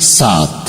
7,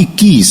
21।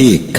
1,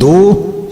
2,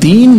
3,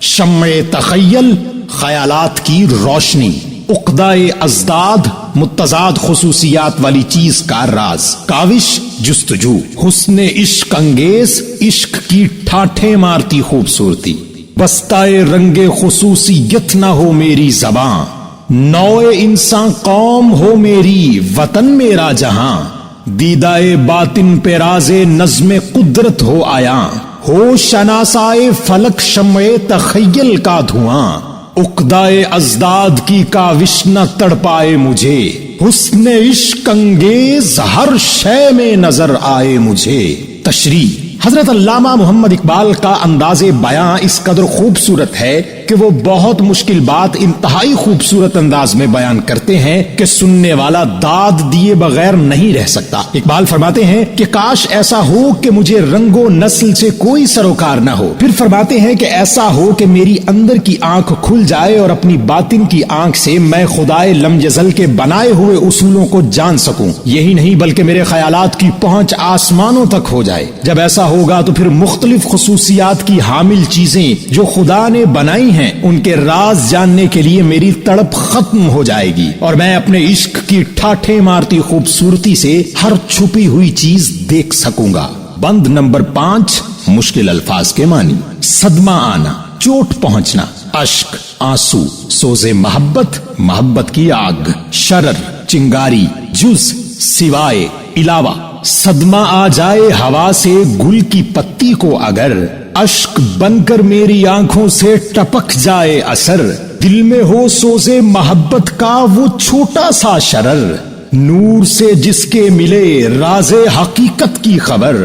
شمع تخیل خیالات کی روشنی، عقدۂ ازداد متضاد خصوصیات والی چیز کا راز، کاوش جستجو، حسن عشق انگیز عشق کی ٹھاٹھیں مارتی خوبصورتی، بستائے رنگ خصوصیت نہ ہو میری زباں، نوع انسان قوم ہو میری وطن میرا جہاں، دیدائے باطن پہ راز نظم قدرت ہو آیا، ہو شناسائے فلک شمع تخیل کا دھواں، عقدۂ ازداد کی کاوش نہ تڑ پائے مجھے، حسن عشق انگیز ہر شے میں نظر آئے مجھے۔ تشریح: حضرت علامہ محمد اقبال کا انداز بیاں اس قدر خوبصورت ہے کہ وہ بہت مشکل بات انتہائی خوبصورت انداز میں بیان کرتے ہیں کہ سننے والا داد دیے بغیر نہیں رہ سکتا۔ اقبال فرماتے ہیں کہ کاش ایسا ہو کہ مجھے رنگ و نسل سے کوئی سروکار نہ ہو، پھر فرماتے ہیں کہ ایسا ہو کہ میری اندر کی آنکھ کھل جائے اور اپنی باطن کی آنکھ سے میں خدائے لم یزل کے بنائے ہوئے اصولوں کو جان سکوں، یہی نہیں بلکہ میرے خیالات کی پہنچ آسمانوں تک ہو جائے۔ جب ایسا ہوگا تو پھر مختلف خصوصیات کی حامل چیزیں جو خدا نے بنائی ہیں ان کے راز جاننے کے لیے میری تڑپ ختم ہو جائے گی، اور میں اپنے عشق کی ٹھاٹھیں مارتی خوبصورتی سے ہر چھپی ہوئی چیز دیکھ سکوں گا۔ بند نمبر 5، مشکل الفاظ کے معنی۔ صدمہ آنا، چوٹ پہنچنا، اشک، آنسو، سوز محبت، محبت کی آگ، شرر، چنگاری، جز، سوائے، علاوہ۔ صدمہ آ جائے ہوا سے گل کی پتی کو اگر، اشک بن کر میری آنکھوں سے ٹپک جائے اثر، دل میں ہو سوز محبت کا وہ چھوٹا سا شرر، نور سے جس کے ملے راز حقیقت کی خبر،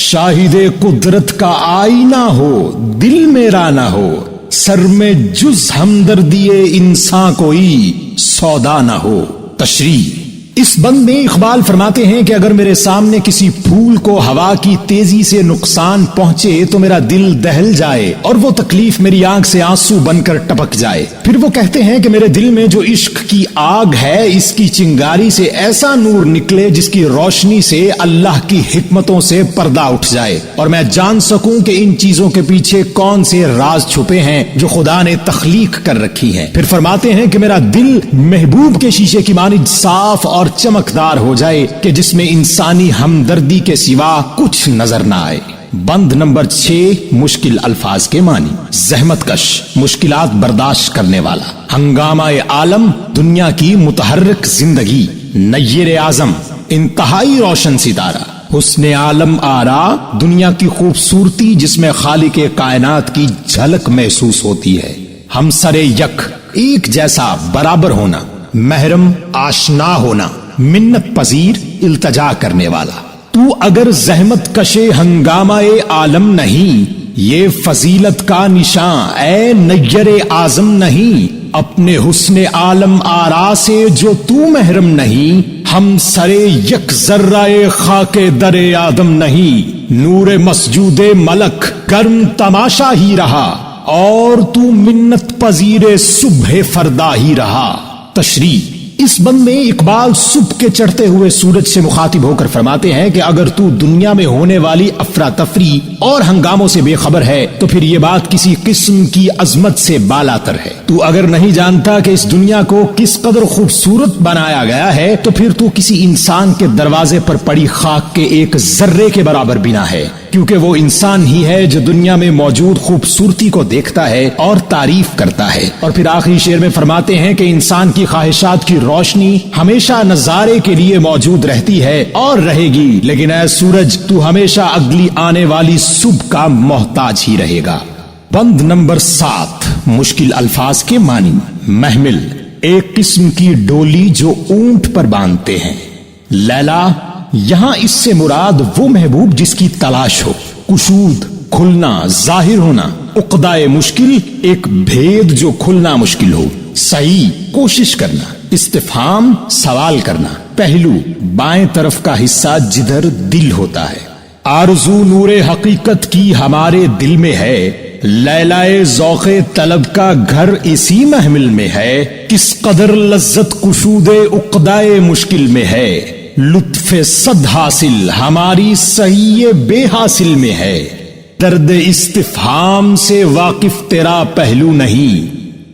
شاہد قدرت کا آئینہ ہو دل میرا نہ ہو، سر میں جز ہمدردی انسان کوئی سودا نہ ہو۔ تشریح: اس بند میں اقبال فرماتے ہیں کہ اگر میرے سامنے کسی پھول کو ہوا کی تیزی سے نقصان پہنچے تو میرا دل دہل جائے اور وہ تکلیف میری آنکھ سے آنسو بن کر ٹپک جائے۔ پھر وہ کہتے ہیں کہ میرے دل میں جو عشق کی آگ ہے اس کی چنگاری سے ایسا نور نکلے جس کی روشنی سے اللہ کی حکمتوں سے پردہ اٹھ جائے اور میں جان سکوں کہ ان چیزوں کے پیچھے کون سے راز چھپے ہیں جو خدا نے تخلیق کر رکھی ہیں۔ پھر فرماتے ہیں کہ میرا دل محبوب کے شیشے کی مانند صاف اور چمکدار ہو جائے کہ جس میں انسانی ہمدردی کے سوا کچھ نظر نہ آئے۔ بند نمبر 6، مشکل الفاظ کے معنی۔ زحمت کش، مشکلات برداشت کرنے والا، ہنگامہ عالم، دنیا کی متحرک زندگی، نیر اعظم، انتہائی روشن ستارہ، حسن عالم آرا، دنیا کی خوبصورتی جس میں خالق کائنات کی جھلک محسوس ہوتی ہے، ہم سر یک، ایک جیسا، برابر ہونا، محرم، آشنا ہونا، منت پذیر، التجا کرنے والا۔ تو اگر زحمت کشے ہنگامہ عالم نہیں، یہ فضیلت کا نشان اے نیر اعظم نہیں، اپنے حسن عالم آرا سے جو تو محرم نہیں، ہم سرے یک ذرہ خاک در آدم نہیں، نور مسجود ملک گرم تماشا ہی رہا، اور تو منت پذیر صبح فردا ہی رہا۔ تشریح: اس بند میں اقبال صبح کے چڑھتے ہوئے سورج سے مخاطب ہو کر فرماتے ہیں کہ اگر تو دنیا میں ہونے والی افراتفری اور ہنگاموں سے بے خبر ہے تو پھر یہ بات کسی قسم کی عظمت سے بالاتر ہے۔ تو اگر نہیں جانتا کہ اس دنیا کو کس قدر خوبصورت بنایا گیا ہے تو پھر تو کسی انسان کے دروازے پر پڑی خاک کے ایک ذرے کے برابر بنا ہے، کیونکہ وہ انسان ہی ہے جو دنیا میں موجود خوبصورتی کو دیکھتا ہے اور تعریف کرتا ہے۔ اور پھر آخری شعر میں فرماتے ہیں کہ انسان کی خواہشات کی روشنی ہمیشہ نظارے کے لیے موجود رہتی ہے اور رہے گی، لیکن اے سورج تو ہمیشہ اگلی آنے والی صبح کا محتاج ہی رہے گا۔ بند نمبر 7، مشکل الفاظ کے معنی۔ محمل، ایک قسم کی ڈولی جو اونٹ پر باندھتے ہیں۔ لیلا، یہاں اس سے مراد وہ محبوب جس کی تلاش ہو۔ کشود، کھلنا، ظاہر ہونا۔ عقدۂ مشکل، ایک بھید جو کھلنا مشکل ہو۔ صحیح، کوشش کرنا۔ استفہام، سوال کرنا۔ پہلو، بائیں طرف کا حصہ جدھر دل ہوتا ہے۔ آرزو نور حقیقت کی ہمارے دل میں ہے، لیلائے ذوق طلب کا گھر اسی محمل میں ہے، کس قدر لذت کشود عقدۂ مشکل میں ہے، لطف صد حاصل ہماری صحیح بے حاصل میں ہے، درد استفہام سے واقف تیرا پہلو نہیں،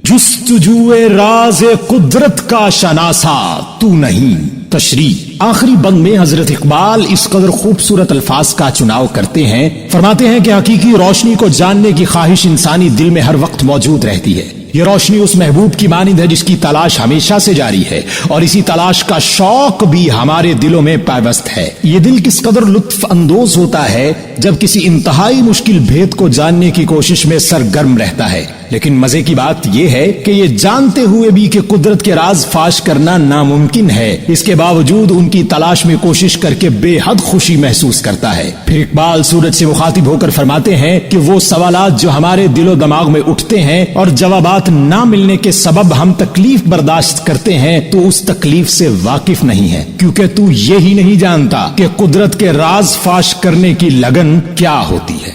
جستجوئے راز قدرت کا شناسا تو نہیں۔ تشریح: آخری بند میں حضرت اقبال اس قدر خوبصورت الفاظ کا چناؤ کرتے ہیں، فرماتے ہیں کہ حقیقی روشنی کو جاننے کی خواہش انسانی دل میں ہر وقت موجود رہتی ہے۔ یہ روشنی اس محبوب کی مانند ہے جس کی تلاش ہمیشہ سے جاری ہے، اور اسی تلاش کا شوق بھی ہمارے دلوں میں پیوست ہے۔ یہ دل کس قدر لطف اندوز ہوتا ہے جب کسی انتہائی مشکل بھید کو جاننے کی کوشش میں سرگرم رہتا ہے، لیکن مزے کی بات یہ ہے کہ یہ جانتے ہوئے بھی کہ قدرت کے راز فاش کرنا ناممکن ہے، اس کے باوجود ان کی تلاش میں کوشش کر کے بے حد خوشی محسوس کرتا ہے۔ پھر اقبال سورج سے مخاطب ہو کر فرماتے ہیں کہ وہ سوالات جو ہمارے دل و دماغ میں اٹھتے ہیں اور جوابات نہ ملنے کے سبب ہم تکلیف برداشت کرتے ہیں، تو اس تکلیف سے واقف نہیں ہے، کیونکہ تو یہی نہیں جانتا کہ قدرت کے راز فاش کرنے کی لگن کیا ہوتی ہے۔